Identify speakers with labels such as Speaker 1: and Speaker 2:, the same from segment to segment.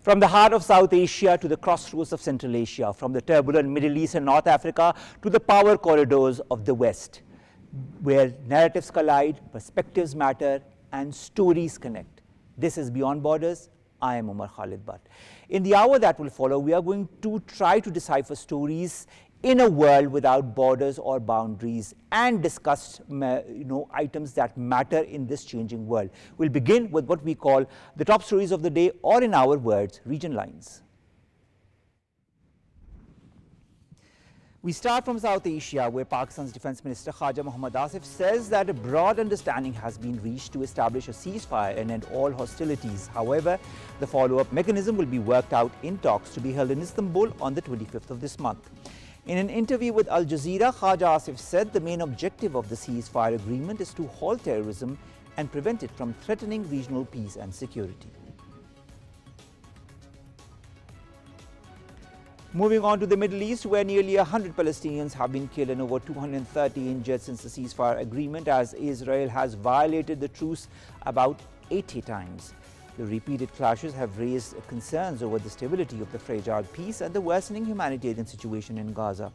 Speaker 1: From the heart of South Asia to the crossroads of Central Asia, from the turbulent Middle East and North Africa to the power corridors of the West, where narratives collide, perspectives matter, and stories connect. This is Beyond Borders. I am Omar Khalid. In the hour that will follow, we are going to try to decipher stories in a world without borders or boundaries and discuss items that matter in this changing world. We'll begin with what we call the top stories of the day, or in our words, region lines. We start from South Asia, where Pakistan's Defence Minister Khaja Mohammad Asif says that a broad understanding has been reached to establish a ceasefire and end all hostilities. However, the follow-up mechanism will be worked out in talks to be held in Istanbul on the 25th of this month. In an interview with Al Jazeera, Khaja Asif said the main objective of the ceasefire agreement is to halt terrorism and prevent it from threatening regional peace and security. Moving on to the Middle East, where nearly 100 Palestinians have been killed and over 230 injured since the ceasefire agreement, as Israel has violated the truce about 80 times. The repeated clashes have raised concerns over the stability of the fragile peace and the worsening humanitarian situation in Gaza.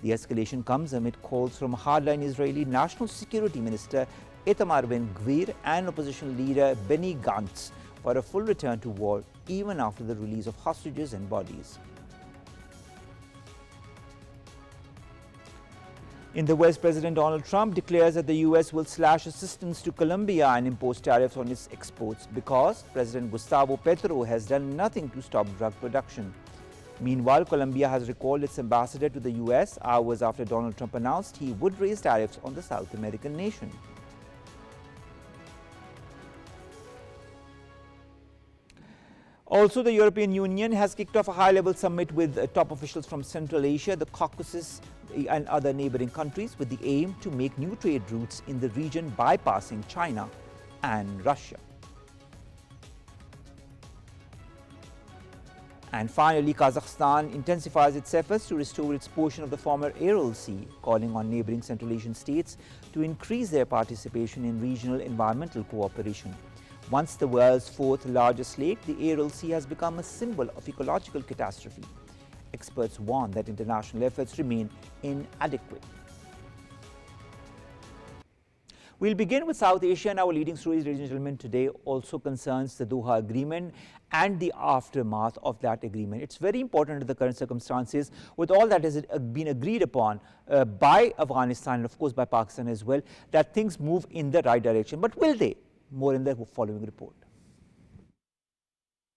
Speaker 1: The escalation comes amid calls from hardline Israeli National Security Minister Itamar Ben-Gvir and opposition leader Benny Gantz for a full return to war, even after the release of hostages and bodies. In the West, President Donald Trump declares that the U.S. will slash assistance to Colombia and impose tariffs on its exports because President Gustavo Petro has done nothing to stop drug production. Meanwhile, Colombia has recalled its ambassador to the U.S. hours after Donald Trump announced he would raise tariffs on the South American nation. Also, the European Union has kicked off a high-level summit with top officials from Central Asia, the Caucasus, and other neighboring countries with the aim to make new trade routes in the region bypassing China and Russia. And finally, Kazakhstan intensifies its efforts to restore its portion of the former Aral Sea, calling on neighboring Central Asian states to increase their participation in regional environmental cooperation. Once the world's fourth largest lake, the Aral Sea has become a symbol of ecological catastrophe. Experts warn that international efforts remain inadequate. We'll begin with South Asia, and our leading stories, ladies and gentlemen, today also concerns the Doha Agreement and the aftermath of that agreement. It's very important in the current circumstances, with all that has been agreed upon by Afghanistan and, of course, by Pakistan as well, that things move in the right direction. But will they? More in the following report.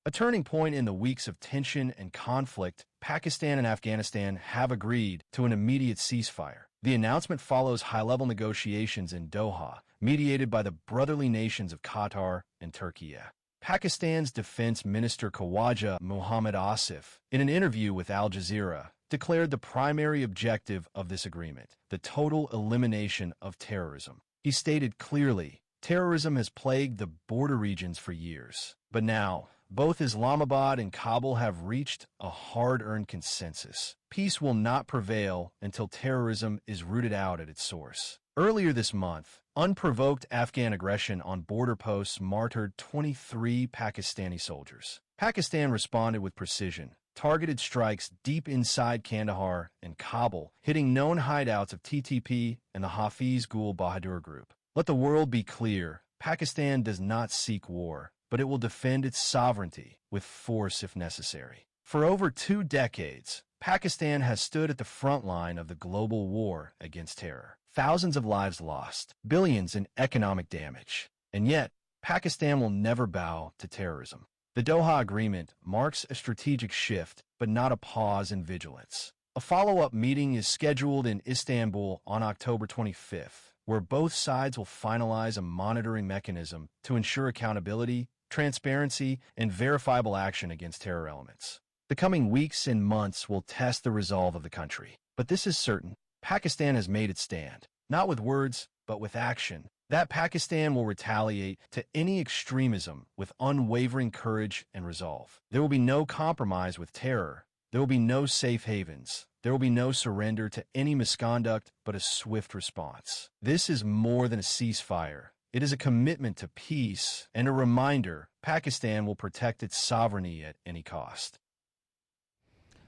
Speaker 2: A turning point in the weeks of tension and conflict, Pakistan and Afghanistan have agreed to an immediate ceasefire. The announcement follows high-level negotiations in Doha, mediated by the brotherly nations of Qatar and Turkey. Pakistan's Defense Minister Khawaja Mohammad Asif, in an interview with Al Jazeera, declared the primary objective of this agreement, the total elimination of terrorism. He stated clearly, terrorism has plagued the border regions for years, but now, both Islamabad and Kabul have reached a hard-earned consensus. Peace will not prevail until terrorism is rooted out at its source. Earlier this month, unprovoked Afghan aggression on border posts martyred 23 Pakistani soldiers. Pakistan responded with precision, targeted strikes deep inside Kandahar and Kabul, hitting known hideouts of TTP and the Hafiz Gul Bahadur group. Let the world be clear, Pakistan does not seek war, but it will defend its sovereignty with force if necessary. For over 2 decades, Pakistan has stood at the front line of the global war against terror. Thousands of lives lost, billions in economic damage. And yet, Pakistan will never bow to terrorism. The Doha Agreement marks a strategic shift, but not a pause in vigilance. A follow-up meeting is scheduled in Istanbul on October 25th, where both sides will finalize a monitoring mechanism to ensure accountability, transparency, and verifiable action against terror elements. The coming weeks and months will test the resolve of the country. But this is certain, Pakistan has made its stand, not with words, but with action. That Pakistan will retaliate to any extremism with unwavering courage and resolve. There will be no compromise with terror. There will be no safe havens. There will be no surrender to any misconduct, but a swift response. This is more than a ceasefire. It is a commitment to peace and a reminder Pakistan will protect its sovereignty at any cost.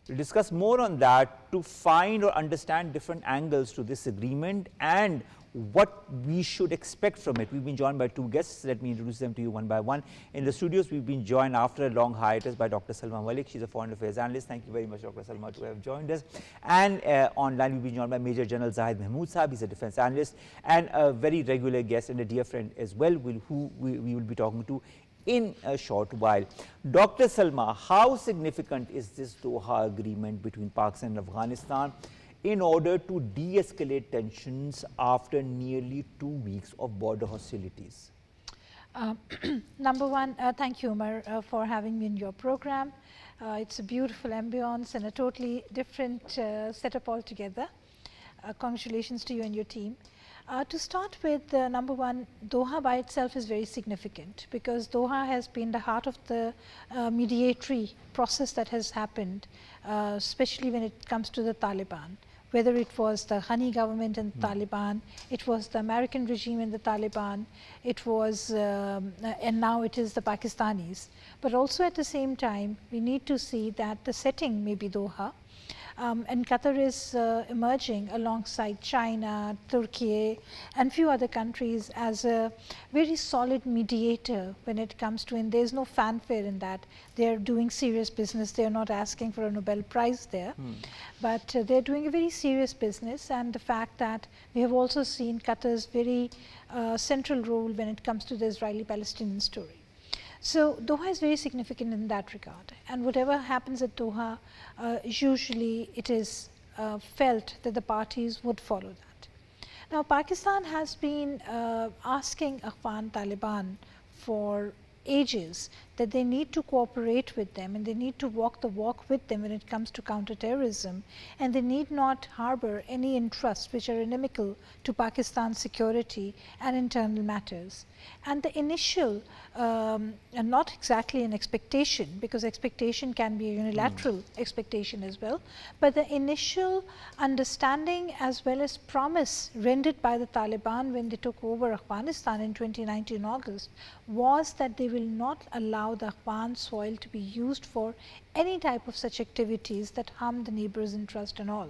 Speaker 1: We'll discuss more on that to find or understand different angles to this agreement and what we should expect from it. We've been joined by two guests. Let me introduce them to you one by one. In the studios, we've been joined after a long hiatus by Dr. Salma Malik. She's a foreign affairs analyst. Thank you very much, Dr. Salma, to have joined us. And online, we've been joined by Major General Zahid Mahmood Sahab. He's a defense analyst and a very regular guest and a dear friend as well, who we will be talking to in a short while. Dr. Salma, how significant is this Doha agreement between Pakistan and Afghanistan in order to de-escalate tensions after nearly 2 weeks of border hostilities?
Speaker 3: Number one, thank you, Omar, for having me in your program. It's a beautiful ambience and a totally different setup altogether. Congratulations to you and your team. To start with, number one, Doha by itself is very significant because Doha has been the heart of the mediatory process that has happened, especially when it comes to the Taliban. Whether it was the Ghani government and the Taliban, it was the American regime and the Taliban, it was, and now it is the Pakistanis. But also at the same time, we need to see that the setting may be Doha. And Qatar is emerging alongside China, Turkey and few other countries as a very solid mediator when it comes to, and there is no fanfare in that. They are doing serious business. They are not asking for a Nobel Prize there, but they are doing a very serious business. And the fact that we have also seen Qatar's very central role when it comes to the Israeli-Palestinian story. So Doha is very significant in that regard, and whatever happens at Doha, usually it is felt that the parties would follow that. Now Pakistan has been asking Afghan Taliban for ages that they need to cooperate with them and they need to walk the walk with them when it comes to counterterrorism, and they need not harbor any interests which are inimical to Pakistan's security and internal matters. And the initial, and not exactly an expectation, because expectation can be a unilateral expectation as well, but the initial understanding as well as promise rendered by the Taliban when they took over Afghanistan in 2019 August was that they will not allow the Afghan soil to be used for any type of such activities that harm the neighbors' interest and all.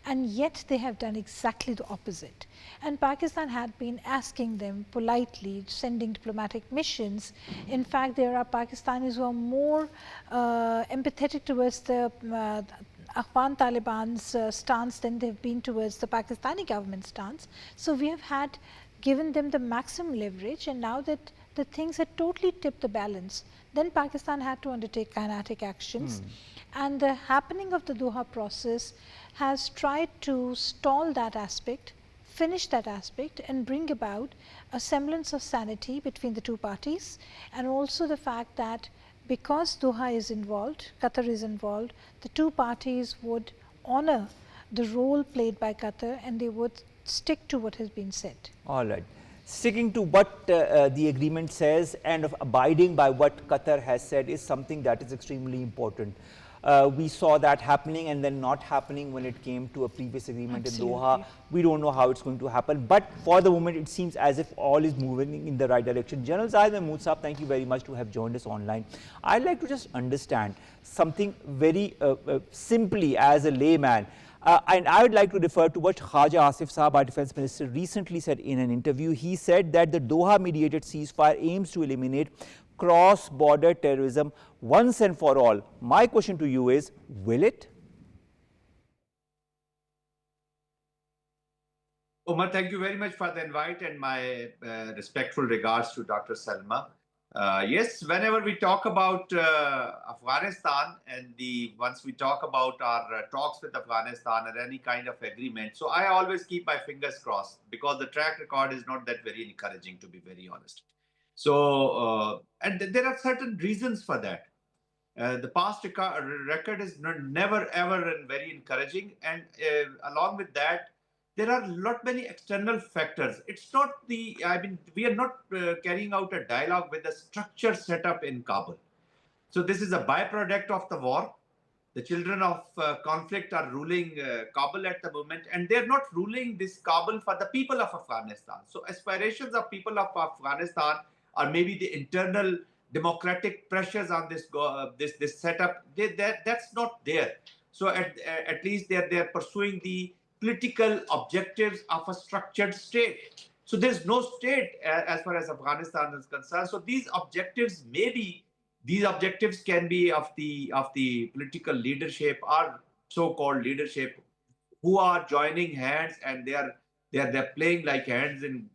Speaker 3: And yet they have done exactly the opposite. And Pakistan had been asking them politely, sending diplomatic missions. In fact, there are Pakistanis who are more empathetic towards the Afghan Taliban's stance than they've been towards the Pakistani government stance. So we have had given them the maximum leverage, and now that the things had totally tipped the balance, then Pakistan had to undertake kinetic actions. And the happening of the Doha process has tried to stall that aspect, finish that aspect, and bring about a semblance of sanity between the two parties, and also the fact that because Doha is involved, Qatar is involved, the two parties would honor the role played by Qatar and they would stick to what has been said.
Speaker 1: All right. Sticking to what the agreement says and of abiding by what Qatar has said is something that is extremely important. We saw that happening and then not happening when it came to a previous agreement in Doha. We don't know how it's going to happen, but for the moment it seems as if all is moving in the right direction. General Zahid Mahmood Sahab, thank you very much to have joined us online. I'd like to just understand something very simply as a layman. And I would like to refer to what Khaja Asif Sahab, our defense minister, recently said in an interview. He said that the Doha mediated ceasefire aims to eliminate cross-border terrorism once and for all. My question to you is, will it?
Speaker 4: Omar, thank you very much for the invite and my respectful regards to Dr. Salma. Yes, whenever we talk about Afghanistan and once we talk about our talks with Afghanistan or any kind of agreement, so I always keep my fingers crossed because the track record is not that very encouraging, to be very honest. So, and there are certain reasons for that. The past record is never ever very encouraging, and along with that, there are many external factors. It's not we are not carrying out a dialogue with a structure set up in Kabul. So this is a byproduct of the war. The children of conflict are ruling Kabul at the moment, and they're not ruling this Kabul for the people of Afghanistan. So aspirations of people of Afghanistan, or maybe the internal democratic pressures on this setup, that's not there. So at least they're pursuing the political objectives of a structured state. So there's no state as far as Afghanistan is concerned. So these objectives can be of the political leadership or so-called leadership who are joining hands, and they're playing like hands in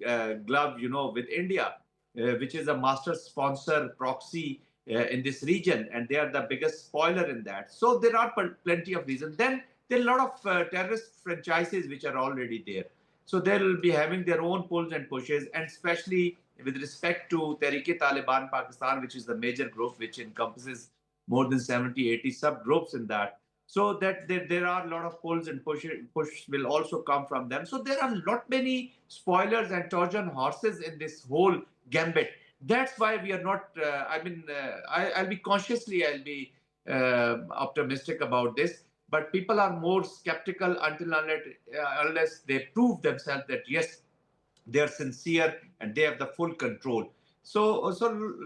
Speaker 4: glove, with India, which is a master sponsor proxy in this region, and they are the biggest spoiler in that. So there are plenty of reasons. Then there are a lot of terrorist franchises which are already there. So they'll be having their own pulls and pushes, and especially with respect to Tehreek-e-Taliban Pakistan, which is the major group which encompasses more than 70, 80 subgroups in that. So that there are a lot of pulls and push will also come from them. So there are lot many spoilers and Trojan horses in this whole gambit. That's why we are not, I'll be optimistic about this. But people are more skeptical unless they prove themselves that, yes, they're sincere and they have the full control. So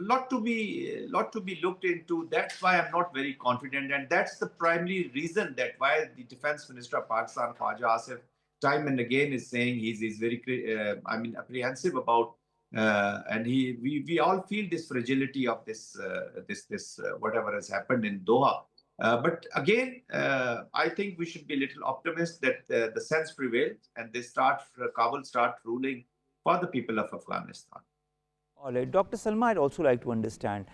Speaker 4: lot to be looked into. That's why I'm not very confident, and that's the primary reason that why the Defense Minister of Pakistan, Khwaja Asif, time and again is saying he's very apprehensive about, and we all feel this fragility of this whatever has happened in Doha. But again, I think we should be a little optimistic that the sense prevails and Kabul start ruling for the people of Afghanistan.
Speaker 1: All right, Dr. Salma, I'd also like to understand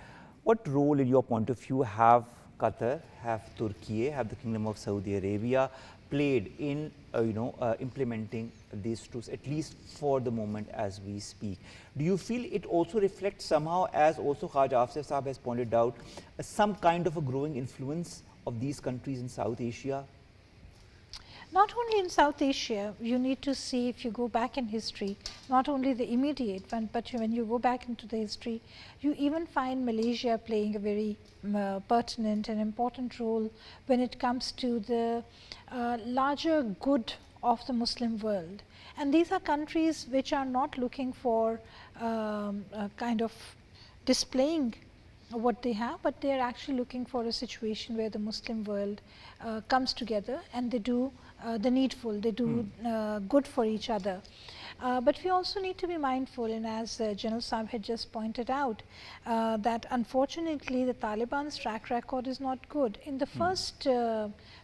Speaker 1: what role, in your point of view, have Qatar, have Turkey, have the Kingdom of Saudi Arabia played in implementing these truths, at least for the moment as we speak? Do you feel it also reflects somehow, as also Khwaja Asif Saab has pointed out, some kind of a growing influence of these countries in South Asia?
Speaker 3: Not only in South Asia, you need to see, if you go back in history, not only the immediate one, but when you go back into the history, you even find Malaysia playing a very pertinent and important role when it comes to the larger good of the Muslim world. And these are countries which are not looking for kind of displaying what they have, but they are actually looking for a situation where the Muslim world comes together and they do the needful, they do good for each other. But we also need to be mindful, and as General Saab had just pointed out, that unfortunately the Taliban's track record is not good. In the first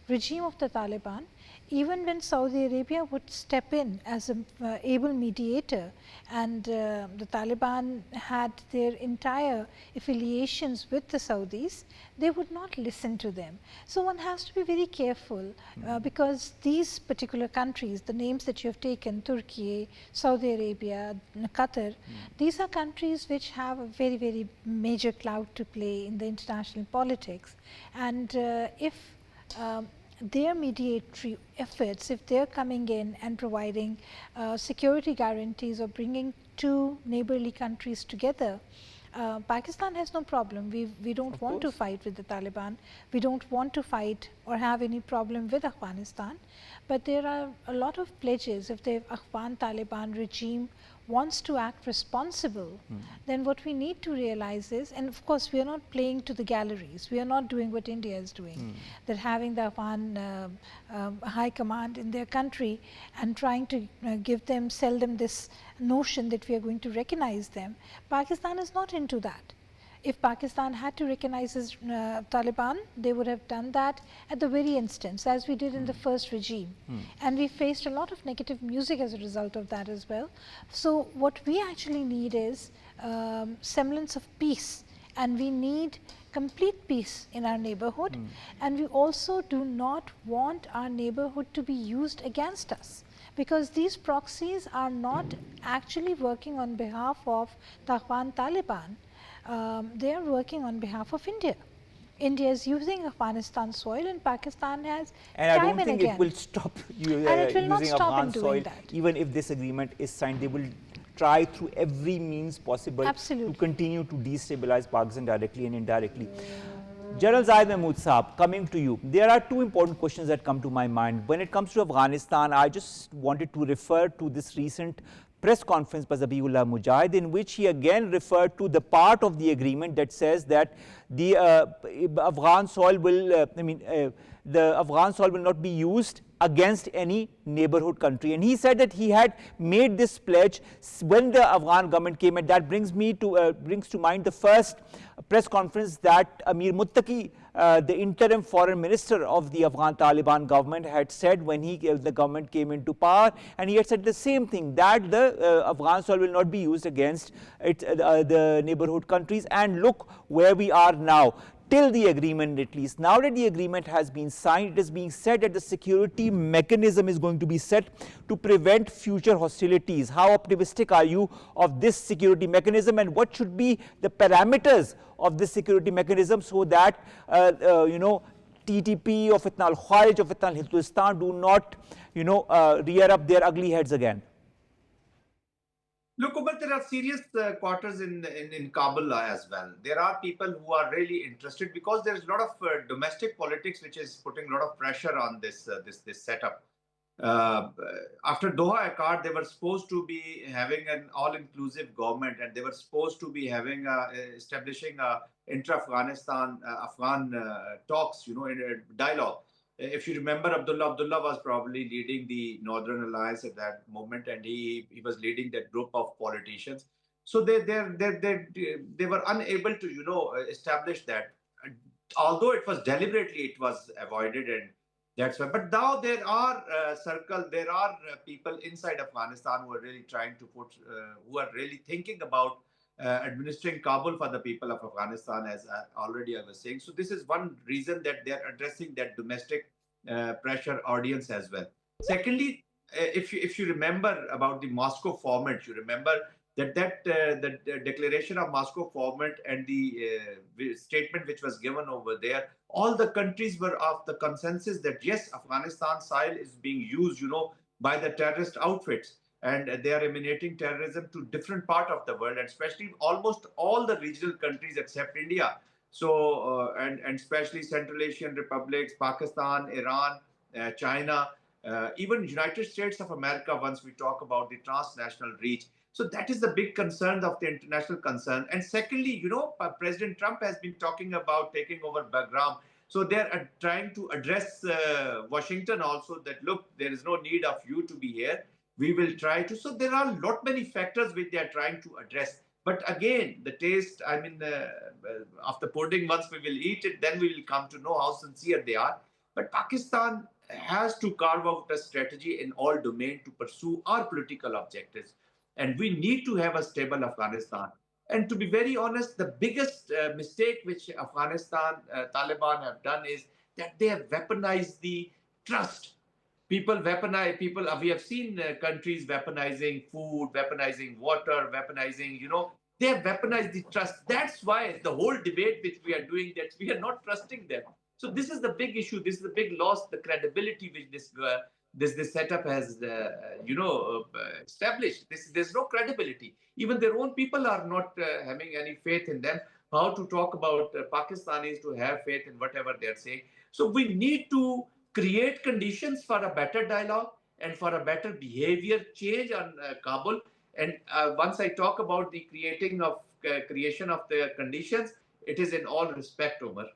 Speaker 3: regime of the Taliban, even when Saudi Arabia would step in as an able mediator, and the Taliban had their entire affiliations with the Saudis, they would not listen to them. So one has to be very careful because these particular countries, the names that you have taken, Turkey, Saudi Arabia, Qatar, these are countries which have a very, very major clout to play in the international politics. And if their mediatory efforts, if they're coming in and providing security guarantees or bringing two neighborly countries together, Pakistan has no problem. We don't want to fight with the Taliban. We don't want to fight or have any problem with Afghanistan. But there are a lot of pledges. If the Afghan Taliban regime wants to act responsible, then what we need to realize is, and of course we are not playing to the galleries, we are not doing what India is doing, that having the Afghan high command in their country and trying to sell them this notion that we are going to recognize them. Pakistan is not into that. If Pakistan had to recognize Taliban, they would have done that at the very instance, as we did in the first regime. And we faced a lot of negative music as a result of that as well. So what we actually need is semblance of peace, and we need complete peace in our neighborhood. And we also do not want our neighborhood to be used against us, because these proxies are not actually working on behalf of the Afghan Taliban. They are working on behalf of India. India is using Afghanistan soil, and Pakistan has
Speaker 1: and I don't think it will stop using Afghan soil.
Speaker 3: That.
Speaker 1: Even if this agreement is signed, they will try through every means possible to continue to destabilize Pakistan directly and indirectly. General Zahid Mahmood Saab, coming to you. There are two important questions that come to my mind. When it comes to Afghanistan, I just wanted to refer to this recent press conference by Zabiullah Mujahid, in which he again referred to the part of the agreement that says that the Afghan soil will, the Afghan soil will not be used against any neighborhood country. And he said that he had made this pledge when the Afghan government came, and that brings to mind the first press conference that Amir Muttaqi, the interim foreign minister of the Afghan Taliban government, had said when the government came into power, and he had said the same thing, that the Afghan soil will not be used against the neighborhood countries. And look where we are now. Till the agreement, at least. Now that the agreement has been signed, it is being said that the security mechanism is going to be set to prevent future hostilities. How optimistic are you of this security mechanism, and what should be the parameters of this security mechanism so that, TTP or Fitna al-Kharij or Fitna al-Hindustan do not, rear up their ugly heads again?
Speaker 4: Look, but there are serious quarters in Kabul as well. There are people who are really interested because there's a lot of domestic politics which is putting a lot of pressure on this setup. After Doha Accord, they were supposed to be having an all-inclusive government, and they were supposed to be having establishing intra-Afghanistan Afghan talks, in a dialogue. If you remember, Abdullah was probably leading the Northern Alliance at that moment, and he was leading that group of politicians. So they were unable to establish that, although it was deliberately it was avoided, and that's why. But now there are people inside Afghanistan who are really trying to who are really thinking about administering Kabul for the people of Afghanistan, as already I was saying. So this is one reason that they are addressing that domestic pressure audience as well. Secondly, if you remember about the Moscow format, you remember that the declaration of Moscow format and the statement which was given over there, all the countries were of the consensus that yes, Afghanistan soil is being used, by the terrorist outfits, and they are emanating terrorism to different part of the world, and especially almost all the regional countries except India. So, and especially Central Asian republics, Pakistan, Iran, China, even United States of America, once we talk about the transnational reach. So that is the big concern of the international concern. And secondly, President Trump has been talking about taking over Bagram. So they're trying to address Washington also that, look, there is no need of you to be here. We will try to. So there are many factors which they are trying to address. But again, the taste, of the pudding, once we will eat it, then we will come to know how sincere they are. But Pakistan has to carve out a strategy in all domains to pursue our political objectives. And we need to have a stable Afghanistan. And to be very honest, the biggest mistake which Afghanistan Taliban have done is that they have weaponized the trust. People weaponize people. We have seen countries weaponizing food, weaponizing water, weaponizing, they have weaponized the trust. That's why the whole debate which we are doing, that we are not trusting them. So this is the big issue. This is the big loss, the credibility which this setup has, established. There's no credibility. Even their own people are not having any faith in them. How to talk about Pakistanis to have faith in whatever they're saying. So we need to create conditions for a better dialogue and for a better behavior change on Kabul. And once I talk about the creation of the conditions, it is in all respect, Omar.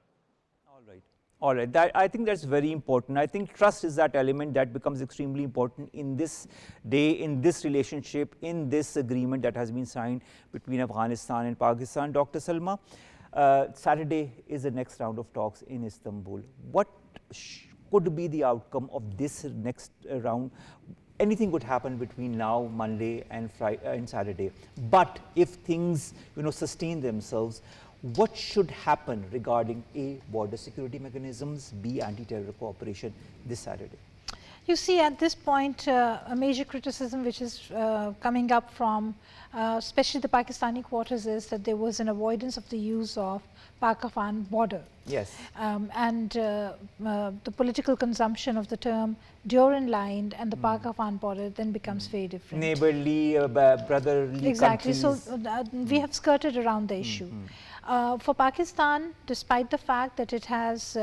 Speaker 1: All right. I think that's very important. I think trust is that element that becomes extremely important in this day, in this relationship, in this agreement that has been signed between Afghanistan and Pakistan. Dr. Salma, Saturday is the next round of talks in Istanbul. What could be the outcome of this next round? Anything could happen between now, Monday, and Saturday. But if things, sustain themselves, what should happen regarding A, border security mechanisms, B, anti-terror cooperation this Saturday?
Speaker 3: You see, at this point, a major criticism which is coming up from especially the Pakistani quarters is that there was an avoidance of the use of Pak-Afghan border.
Speaker 1: Yes.
Speaker 3: And the political consumption of the term during line and the Pak-Afghan border then becomes very different.
Speaker 1: Neighborly, brotherly
Speaker 3: Exactly.
Speaker 1: countries.
Speaker 3: So we have skirted around the issue. For Pakistan, despite the fact that it has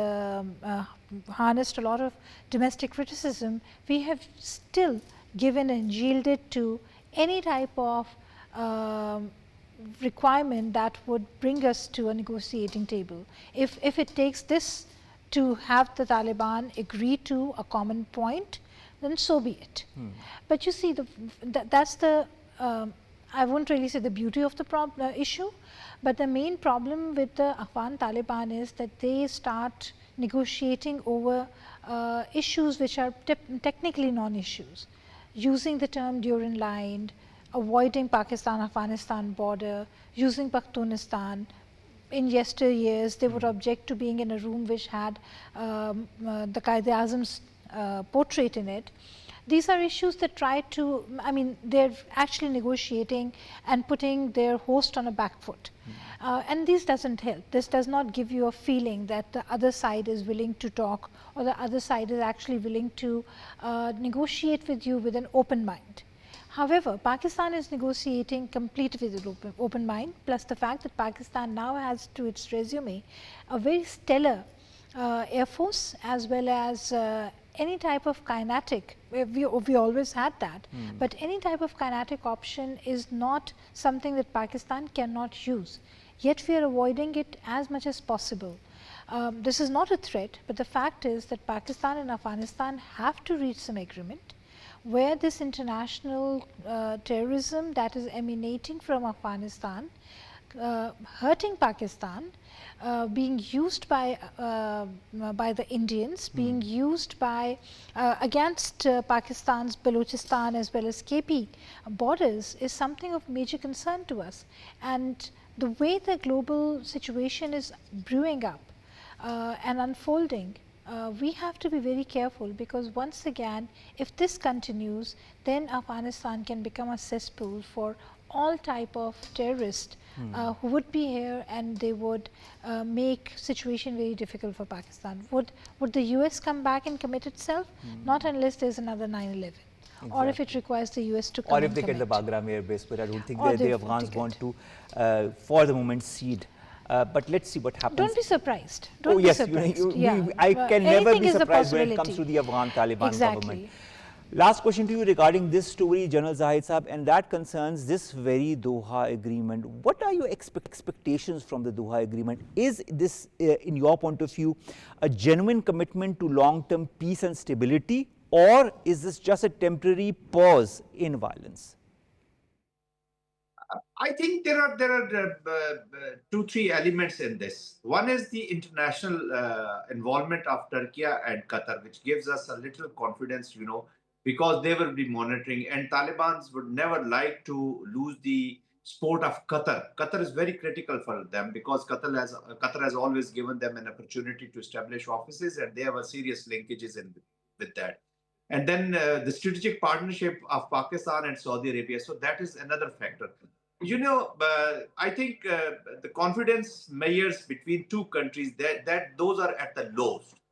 Speaker 3: harnessed a lot of domestic criticism, we have still given and yielded to any type of requirement that would bring us to a negotiating table. If it takes this to have the Taliban agree to a common point, then so be it. But you see, that's the, I won't really say the beauty of the issue, but the main problem with the Afghan Taliban is that they start negotiating over issues which are technically non-issues, using the term during line, avoiding Pakistan-Afghanistan border, using Pakhtunistan. In yesteryears, they would object to being in a room which had the Quaid-e-Azam's portrait in it. These are issues that try to, I mean, they're actually negotiating and putting their host on a back foot. And this doesn't help. This does not give you a feeling that the other side is willing to talk, or the other side is actually willing to negotiate with you with an open mind. However, Pakistan is negotiating completely with an open mind, plus the fact that Pakistan now has to its resume a very stellar Air Force, as well as any type of kinetic. We always had that, but any type of kinetic option is not something that Pakistan cannot use. Yet we are avoiding it as much as possible. This is not a threat, but the fact is that Pakistan and Afghanistan have to reach some agreement where this international terrorism that is emanating from Afghanistan, hurting Pakistan, being used by the Indians, being used by against Pakistan's Balochistan as well as KP borders is something of major concern to us. And the way the global situation is brewing up and unfolding, we have to be very careful, because once again, if this continues, then Afghanistan can become a cesspool for all type of terrorists who would be here, and they would make situation very difficult for Pakistan. Would the US come back and commit itself? Not unless there's another 9/11. Exactly. Or if it requires the US to come.
Speaker 1: Or if they get the Bagram Air Base, but I don't think the Afghans want to, for the moment, cede. But let's see what happens.
Speaker 3: Don't be surprised. Don't be surprised.
Speaker 1: I can never be surprised when it comes to the Afghan Taliban government. Last question to you regarding this story, General Zahid Saab, and that concerns this very Doha agreement. What are your expectations from the Doha agreement? Is this, in your point of view, a genuine commitment to long-term peace and stability, or is this just a temporary pause in violence?
Speaker 4: I think there are 2-3 elements in this. One is the international involvement of Turkey and Qatar, which gives us a little confidence, you know, because they will be monitoring, and Taliban would never like to lose the support of Qatar. Qatar is very critical for them, because Qatar has always given them an opportunity to establish offices, and they have a serious linkages with that. And then the strategic partnership of Pakistan and Saudi Arabia. So that is another factor. You know, I think the confidence measures between two countries, that those are at the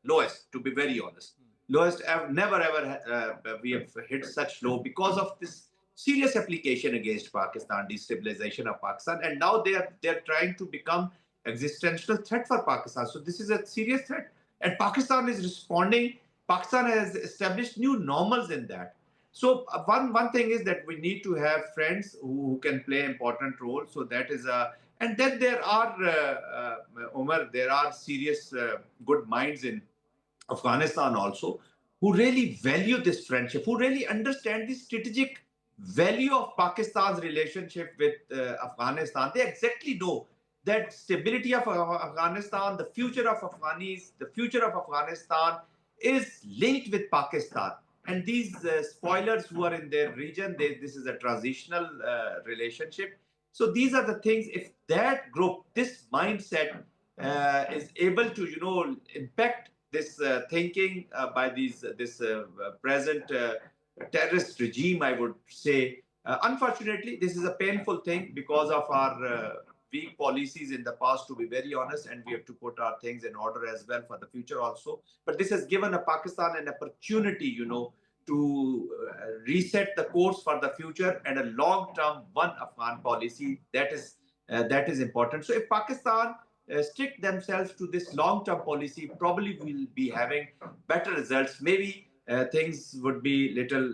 Speaker 4: lowest, to be very honest. Lowest, never ever we have hit such low, because of this serious application against Pakistan, destabilization of Pakistan, and now they're trying to become existential threat for Pakistan. So this is a serious threat, and Pakistan is responding. Pakistan has established new normals in that. So one thing is that we need to have friends who can play important role. So that is and then there are Omar, there are serious good minds in Afghanistan also, who really value this friendship, who really understand the strategic value of Pakistan's relationship with Afghanistan. They exactly know that stability of Afghanistan, the future of Afghanis, the future of Afghanistan is linked with Pakistan. And these spoilers who are in their region, this is a transitional relationship. So these are the things. If that group, this mindset is able to, you know, impact this thinking by this present terrorist regime, I would say. Unfortunately, this is a painful thing because of our weak policies in the past, to be very honest, and we have to put our things in order as well for the future also. But this has given a Pakistan an opportunity, to reset the course for the future and a long-term one Afghan policy that is important. So if Pakistan stick themselves to this long-term policy, probably we'll be having better results. Maybe things would be little,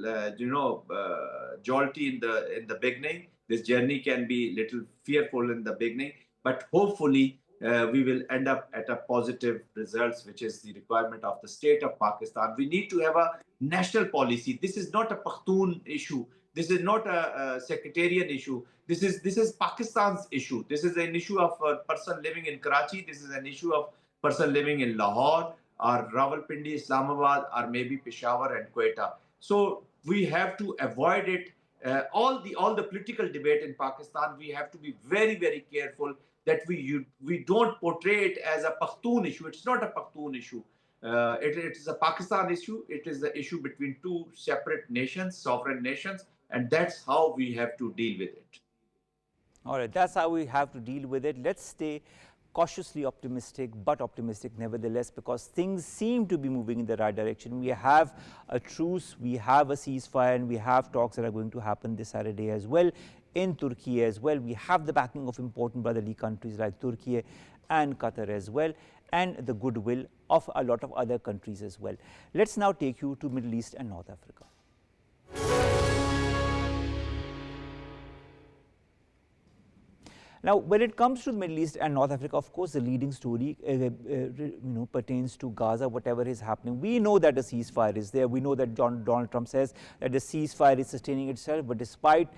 Speaker 4: jolty in the beginning. This journey can be little fearful in the beginning, but hopefully we will end up at a positive results, which is the requirement of the state of Pakistan. We need to have a national policy. This is not a Pakhtun issue. This is not a sectarian issue. This is Pakistan's issue. This is an issue of a person living in Karachi. This is an issue of person living in Lahore or Rawalpindi, Islamabad, or maybe Peshawar and Quetta. So we have to avoid it. All the political debate in Pakistan, we have to be very, very careful that we don't portray it as a Pakhtun issue. It's not a Pakhtun issue. It is a Pakistan issue. It is the issue between two separate nations, sovereign nations, and that's how we have to deal with it.
Speaker 1: All right, that's how we have to deal with it. Let's stay cautiously optimistic, but optimistic nevertheless, because things seem to be moving in the right direction. We have a truce, we have a ceasefire, and we have talks that are going to happen this Saturday as well in Turkey as well. We have the backing of important brotherly countries like Turkey and Qatar as well, and the goodwill of a lot of other countries as well. Let's now take you to Middle East and North Africa. Now, when it comes to the Middle East and North Africa, of course, the leading story pertains to Gaza, whatever is happening. We know that a ceasefire is there. We know that Donald Trump says that the ceasefire is sustaining itself. But despite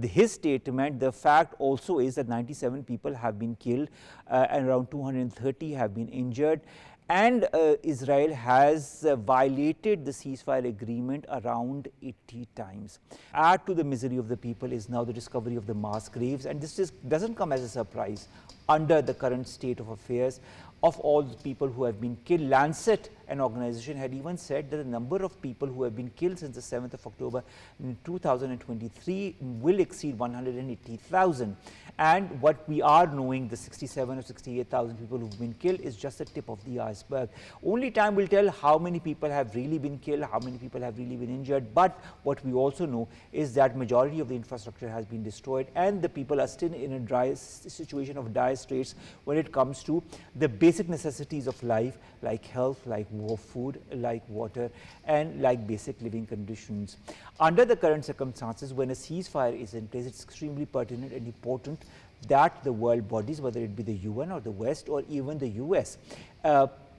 Speaker 1: his statement, the fact also is that 97 people have been killed and around 230 have been injured. And Israel has violated the ceasefire agreement around 80 times. Add to the misery of the people is now the discovery of the mass graves, and this doesn't come as a surprise under the current state of affairs of all the people who have been killed. Lancet, an organization, had even said that the number of people who have been killed since the 7th of October in 2023 will exceed 180,000. And what we are knowing, the 67 or 68,000 people who've been killed, is just the tip of the iceberg. Only time will tell how many people have really been killed, how many people have really been injured. But what we also know is that majority of the infrastructure has been destroyed, and the people are still in a situation of dire straits when it comes to the basic necessities of life, like health, like food, like water, and like basic living conditions. Under the current circumstances, when a ceasefire is in place, it's extremely pertinent and important that the world bodies, whether it be the UN or the West or even the US,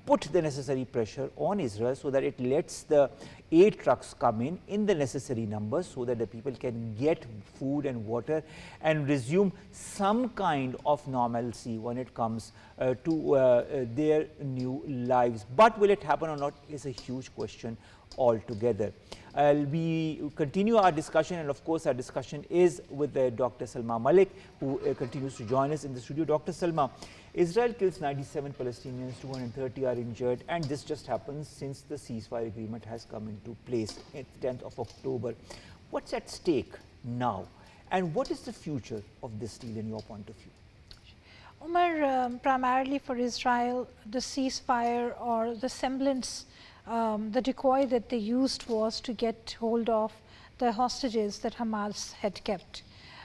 Speaker 1: put the necessary pressure on Israel so that it lets the aid trucks come in the necessary numbers so that the people can get food and water and resume some kind of normalcy when it comes to their new lives. But will it happen or not is a huge question altogether. We continue our discussion, and of course our discussion is with Dr. Salma Malik, who continues to join us in the studio. Dr. Salma, Israel kills 97 Palestinians, 230 are injured, and this just happens since the ceasefire agreement has come into place at 10th of October. What's at stake now, and what is the future of this deal in your point of view?
Speaker 3: Omar, primarily for Israel, the ceasefire or the semblance, the decoy that they used was to get hold of the hostages that Hamas had kept.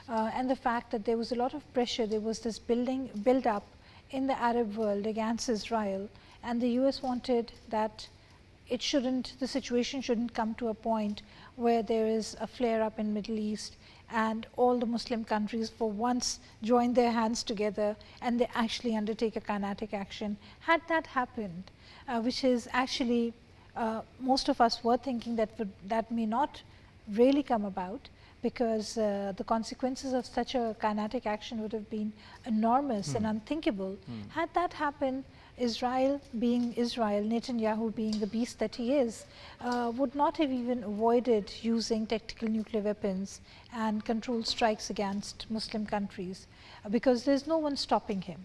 Speaker 3: And the fact that there was a lot of pressure, there was this build up in the Arab world against Israel, and the US wanted that the situation shouldn't come to a point where there is a flare up in Middle East and all the Muslim countries for once join their hands together and they actually undertake a kinetic action. Had that happened, which is actually most of us were thinking that may not really come about, because the consequences of such a kinetic action would have been enormous and unthinkable. Had that happened, Israel being Israel, Netanyahu being the beast that he is, would not have even avoided using tactical nuclear weapons and controlled strikes against Muslim countries, because there's no one stopping him,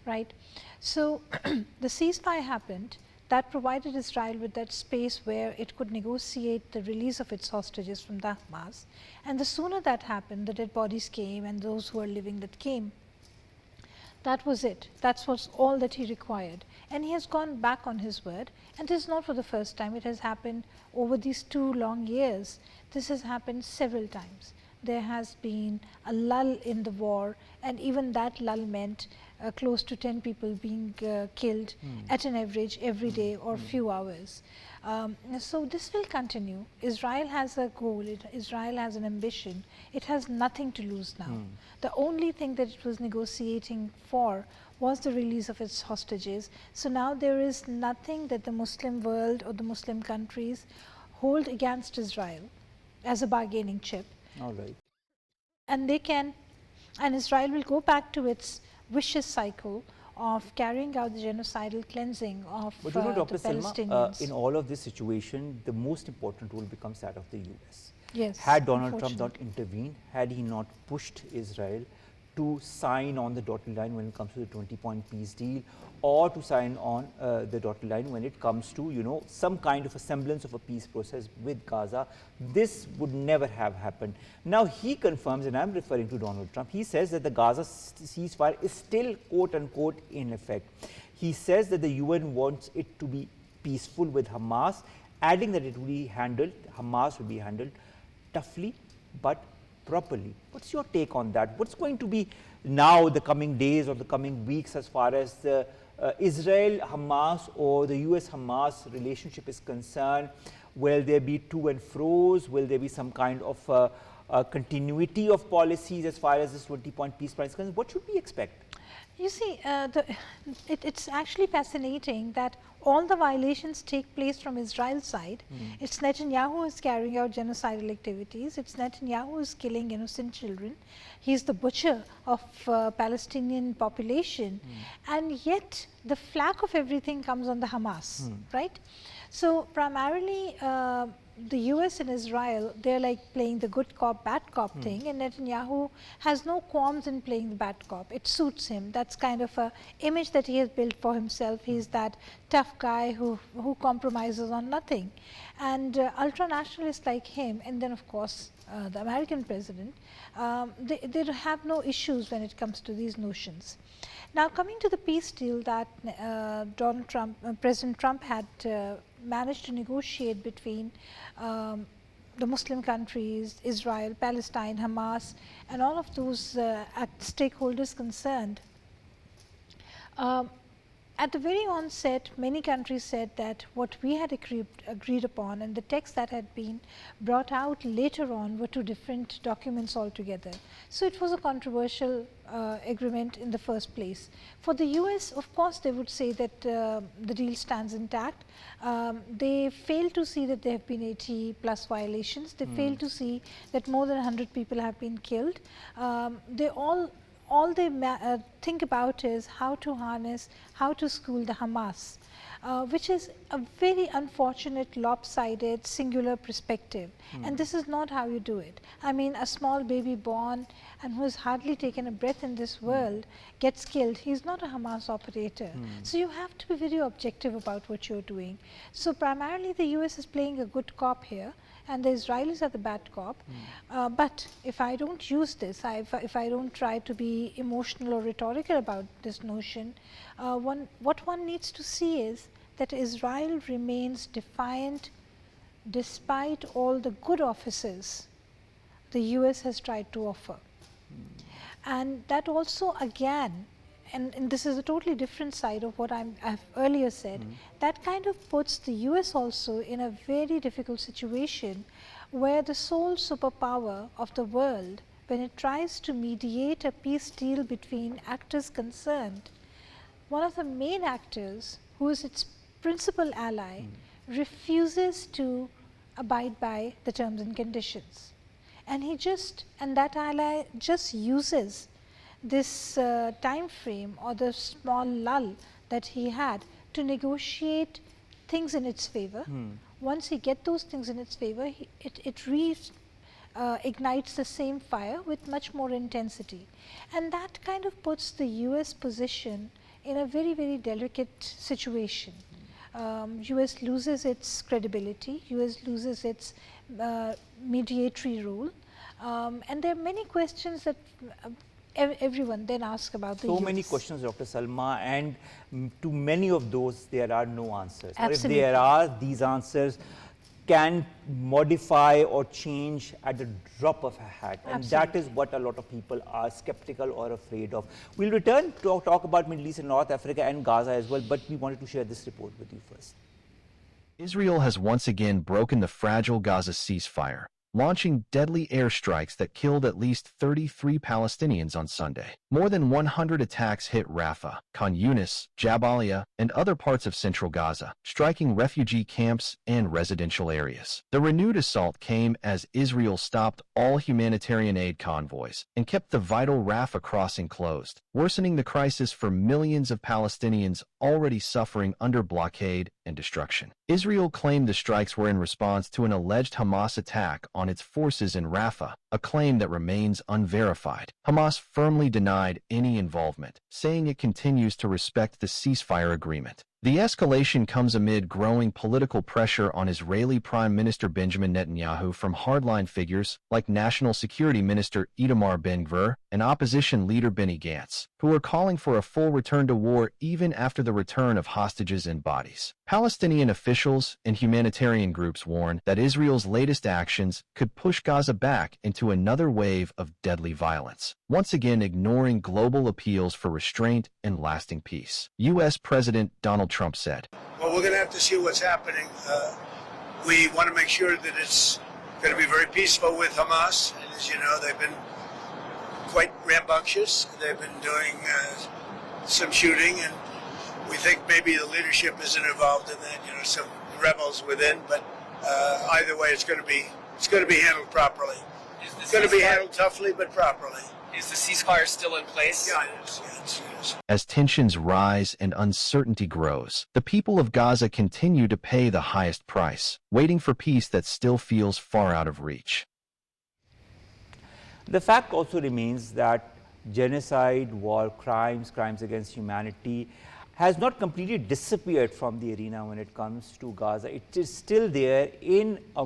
Speaker 3: right? So the ceasefire happened. that provided Israel with that space where it could negotiate the release of its hostages from the Hamas. And the sooner that happened, the dead bodies came and those who are living that came. That was it. That was all that he required. And he has gone back on his word. And this is not for the first time. It has happened over these 2 long years. This has happened several times. There has been a lull in the war, and even that lull meant close to 10 people being killed at an average every day or few hours. So this will continue. Israel has a goal, Israel has an ambition. It has nothing to lose now. The only thing that it was negotiating for was the release of its hostages. So now there is nothing that the Muslim world or the Muslim countries hold against Israel as a bargaining chip.
Speaker 1: All right.
Speaker 3: And they can, and Israel will go back to its vicious cycle of carrying out the genocidal cleansing of
Speaker 1: But you know,
Speaker 3: the
Speaker 1: Dr. Salma,
Speaker 3: Palestinians.
Speaker 1: in all of this situation, the most important role becomes that of the US.
Speaker 3: Yes,
Speaker 1: Had Donald Trump not intervened, had he not pushed Israel to sign on the dotted line when it comes to the 20-point peace deal, or to sign on the dotted line when it comes to, you know, some kind of a semblance of a peace process with Gaza, this would never have happened. Now he confirms, and I'm referring to Donald Trump, he says that the Gaza ceasefire is still quote unquote in effect. He says that the UN wants it to be peaceful with Hamas, adding that it will be handled, Hamas will be handled toughly but properly. What's your take on that? What's going to be now the coming days or the coming weeks as far as the Israel-Hamas or the US-Hamas relationship is concerned? Will there be to and fro's? Will there be some kind of continuity of policies as far as this 20-point peace plan is concerned? What should we expect?
Speaker 3: You see, it's actually fascinating that all the violations take place from Israel's side. It's Netanyahu who is carrying out genocidal activities. It's Netanyahu who is killing innocent children. He's the butcher of Palestinian population. And yet the flak of everything comes on the Hamas, right? So primarily the US and Israel, they're like playing the good cop, bad cop thing, and Netanyahu has no qualms in playing the bad cop. It suits him. That's kind of a image that he has built for himself. He's that tough guy who compromises on nothing. And ultra-nationalists like him, and then of course the American president, they have no issues when it comes to these notions. Now coming to the peace deal that Donald Trump, President Trump had managed to negotiate between the Muslim countries, Israel, Palestine, Hamas, and all of those stakeholders concerned. At the very onset, many countries said that what we had agreed upon and the text that had been brought out later on were 2 different documents altogether. So it was a controversial agreement in the first place. For the US, of course, they would say that the deal stands intact. They fail to see that there have been 80 plus violations. They fail to see that more than 100 people have been killed. All they think about is how to harness, how to school the Hamas, which is a very unfortunate, lopsided, singular perspective. And this is not how you do it. I mean, a small baby born and who has hardly taken a breath in this world gets killed. He's not a Hamas operator. So you have to be very objective about what you're doing. So primarily the US is playing a good cop here, and the Israelis are the bad cop. But if I don't use this, if I don't try to be emotional or rhetorical about this notion, what one needs to see is that Israel remains defiant despite all the good offices the US has tried to offer. And that also again, and this is a totally different side of what I've earlier said, that kind of puts the US also in a very difficult situation where the sole superpower of the world, when it tries to mediate a peace deal between actors concerned, one of the main actors, who is its principal ally, refuses to abide by the terms and conditions. And that ally just uses this time frame or the small lull that he had to negotiate things in its favor. Once he gets those things in its favor, it ignites the same fire with much more intensity. And that kind of puts the US position in a very, very delicate situation. US loses its credibility, US loses its mediatory role, and there are many questions that everyone then asks about the US.
Speaker 1: So many questions, Dr. Salma, and to many of those there are no answers.
Speaker 3: Absolutely.
Speaker 1: Or if there are, these answers can modify or change at the drop of a hat. And that is what a lot of people are skeptical or afraid of. We'll return to talk about Middle East and North Africa and Gaza as well, but we wanted to share this report with you first.
Speaker 2: Israel has once again broken the fragile Gaza ceasefire, launching deadly airstrikes that killed at least 33 Palestinians on Sunday. More than 100 attacks hit Rafah, Khan Yunis, Jabalia, and other parts of central Gaza, striking refugee camps and residential areas. The renewed assault came as Israel stopped all humanitarian aid convoys and kept the vital Rafah crossing closed, worsening the crisis for millions of Palestinians already suffering under blockade and destruction. Israel claimed the strikes were in response to an alleged Hamas attack on its forces in Rafah, a claim that remains unverified. Hamas firmly denied any involvement, saying it continues to respect the ceasefire agreement. The escalation comes amid growing political pressure on Israeli Prime Minister Benjamin Netanyahu from hardline figures like National Security Minister Itamar Ben-Gvir and opposition leader Benny Gantz, who are calling for a full return to war even after the return of hostages and bodies. Palestinian officials and humanitarian groups warn that Israel's latest actions could push Gaza back into another wave of deadly violence, once again ignoring global appeals for restraint and lasting peace. U.S. President Donald Trump said,
Speaker 5: "Well, we're going to have to see what's happening. We want to make sure that it's going to be very peaceful with Hamas. And as you know, they've been quite rambunctious. They've been doing some shooting, and we think maybe the leadership isn't involved in that. You know, some rebels within. But either way, it's going to be handled properly. It's going to be handled toughly, but properly."
Speaker 6: Is the ceasefire still in place?
Speaker 5: Yeah, it is. Yes, it is.
Speaker 2: As tensions rise and uncertainty grows, the people of Gaza continue to pay the highest price, waiting for peace that still feels far out of reach.
Speaker 1: The fact also remains that genocide, war crimes, crimes against humanity has not completely disappeared from the arena when it comes to Gaza. It is still there in a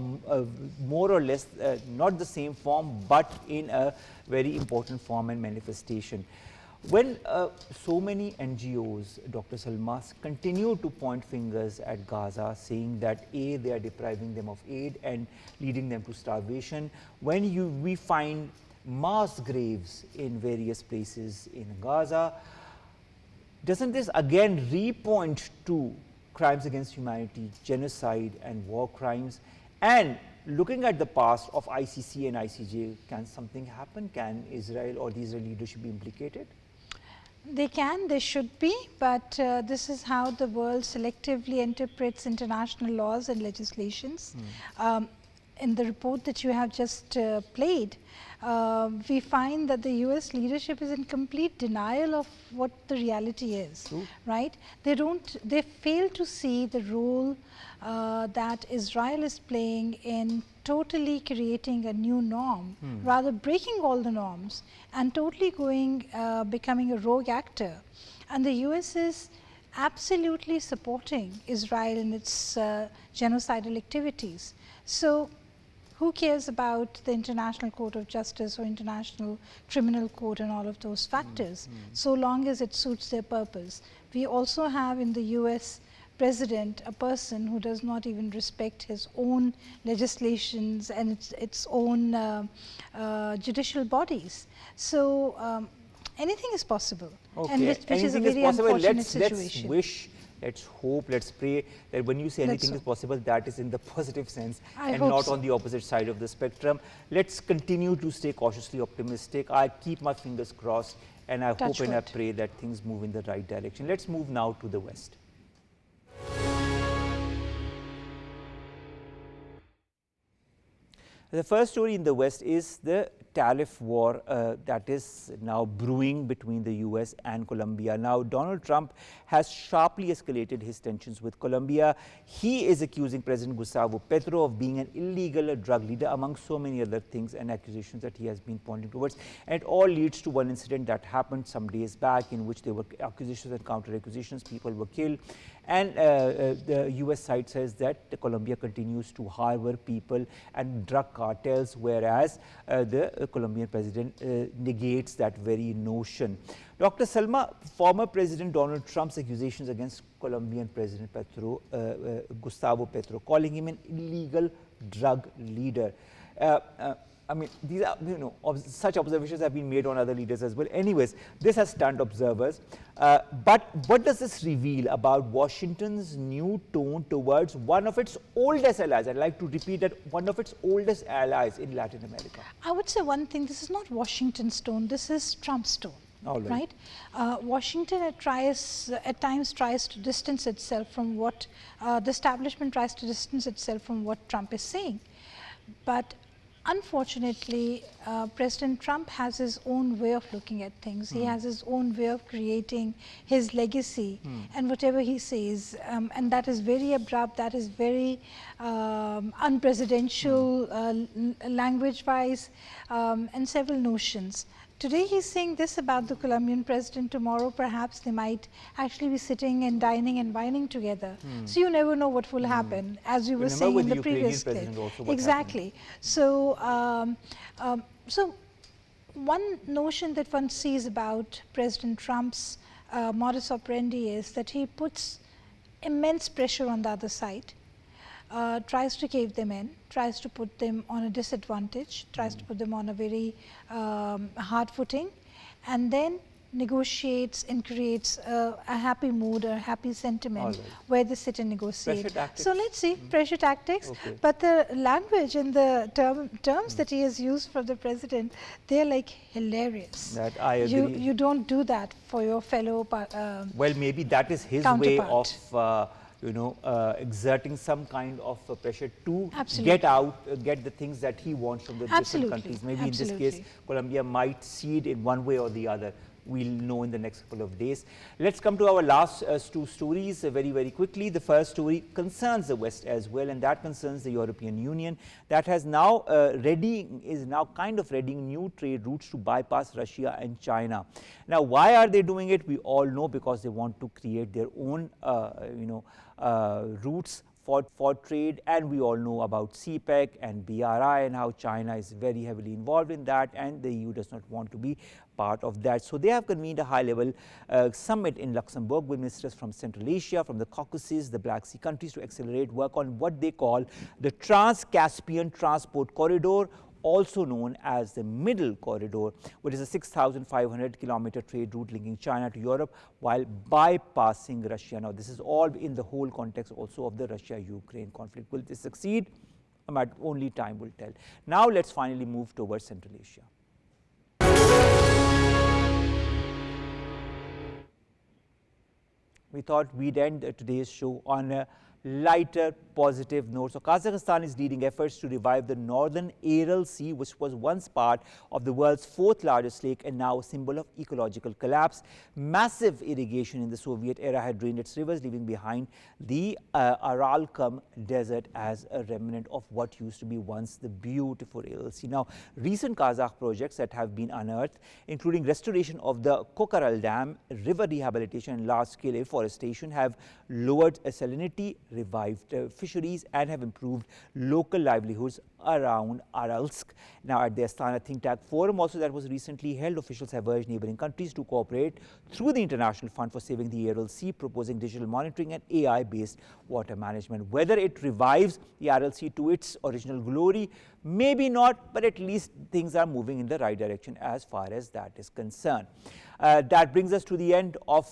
Speaker 1: more or less not the same form, but in a very important form and manifestation. When so many NGOs, Dr. Salma, continue to point fingers at Gaza, saying that A, they are depriving them of aid and leading them to starvation, when we find mass graves in various places in Gaza, doesn't this again repoint to crimes against humanity, genocide and war crimes? And looking at the past of ICC and ICJ, can something happen? Can Israel or the Israeli leadership be implicated?
Speaker 3: They can, they should be, but this is how the world selectively interprets international laws and legislations. In the report that you have just played, we find that the US leadership is in complete denial of what the reality is, right? They fail to see the role that Israel is playing in totally creating a new norm, rather breaking all the norms and totally becoming a rogue actor. And the US is absolutely supporting Israel in its genocidal activities. So who cares about the International Court of Justice or International Criminal Court and all of those factors, so long as it suits their purpose? We also have in the US president a person who does not even respect his own legislations and its own judicial bodies. So anything is possible, and which is a very unfortunate situation.
Speaker 1: Let's wish, let's hope, let's pray that when you say anything is possible, that is in the positive sense and not on the opposite side of the spectrum. Let's continue to stay cautiously optimistic. I keep my fingers crossed, and I hope and I pray that things move in the right direction. Let's move now to the West. The first story in the West is the tariff war that is now brewing between the US and Colombia. Now, Donald Trump has sharply escalated his tensions with Colombia. He is accusing President Gustavo Petro of being an illegal drug leader, among so many other things and accusations that he has been pointing towards. And it all leads to one incident that happened some days back, in which there were accusations and counter accusations. People were killed. And the US side says that Colombia continues to harbor people and drug cartels, whereas the Colombian president negates that very notion. Dr. Salma, former President Donald Trump's accusations against Colombian President Gustavo Petro, calling him an illegal drug leader. I mean, these are, such observations have been made on other leaders as well. Anyways, this has stunned observers. But what does this reveal about Washington's new tone towards one of its oldest allies? I'd like to repeat that, one of its oldest allies in Latin America.
Speaker 3: I would say one thing, this is not Washington's tone, this is Trump's tone. Right? Washington at times tries to distance itself from what the establishment tries to distance itself from what Trump is saying. But unfortunately, President Trump has his own way of looking at things. He has his own way of creating his legacy, and whatever he says, and that is very abrupt, that is very unpresidential language-wise, and several notions. Today he's saying this about the Colombian president. Tomorrow perhaps they might actually be sitting and dining and wining together. So you never know what will happen, as we were saying in the previous clip. Exactly. So, so one notion that one sees about President Trump's modus operandi is that he puts immense pressure on the other side, tries to cave them in, tries to put them on a disadvantage, tries to put them on a very hard footing, and then negotiates and creates a happy mood or happy sentiment where they sit and negotiate. So let's see, pressure tactics, but the language and the terms that he has used for the president, they're like hilarious.
Speaker 1: That I agree.
Speaker 3: You don't do that for your fellow
Speaker 1: well, maybe that is his way of exerting some kind of pressure to get the things that he wants from the different countries. Maybe in this case, Colombia might cede in one way or the other. We'll know in the next couple of days. Let's come to our last two stories very, very quickly. The first story concerns the West as well, and that concerns the European Union that has now kind of readying new trade routes to bypass Russia and China. Now, why are they doing it? We all know, because they want to create their own, routes for trade, and we all know about CPEC and BRI and how China is very heavily involved in that, and the EU does not want to be part of that. So they have convened a high-level summit in Luxembourg with ministers from Central Asia, from the Caucasus, the Black Sea countries, to accelerate work on what they call the Trans-Caspian Transport Corridor, also known as the Middle Corridor, which is a 6,500-kilometer trade route linking China to Europe while bypassing Russia. Now, this is all in the whole context also of the Russia-Ukraine conflict. Will this succeed? Only time will tell. Now, let's finally move towards Central Asia. We thought we'd end today's show on a lighter, positive note. So Kazakhstan is leading efforts to revive the northern Aral Sea, which was once part of the world's fourth largest lake and now a symbol of ecological collapse. Massive irrigation in the Soviet era had drained its rivers, leaving behind the Aral desert as a remnant of what used to be once the beautiful Aral Sea. Now, recent Kazakh projects that have been unearthed, including restoration of the Kokaral Dam, river rehabilitation and large-scale afforestation, have lowered salinity, revived fisheries, and have improved local livelihoods around Aralsk. Now, at the Astana think tank forum also that was recently held, officials have urged neighboring countries to cooperate through the International Fund for Saving the Aral Sea, proposing digital monitoring and AI-based water management. Whether it revives the Aral Sea to its original glory, maybe not, but at least things are moving in the right direction as far as that is concerned. That brings us to the end of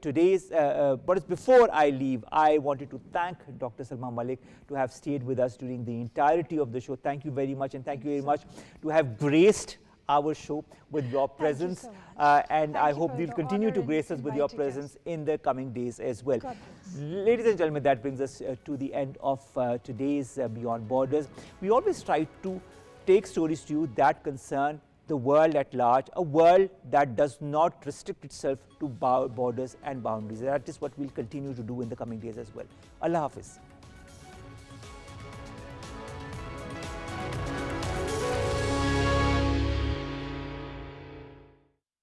Speaker 1: today's, but before I leave, I wanted to thank Dr. Salma Malik to have stayed with us during the entirety of the show. Thank you very much, and thank you very much to have graced our show with your presence. And I hope you'll continue to grace us with your presence in the coming days as well. Ladies and gentlemen, that brings us to the end of today's Beyond Borders. We always try to take stories to you that concern the world at large, a world that does not restrict itself to borders and boundaries. That is what we'll continue to do in the coming days as well. Allah Hafiz.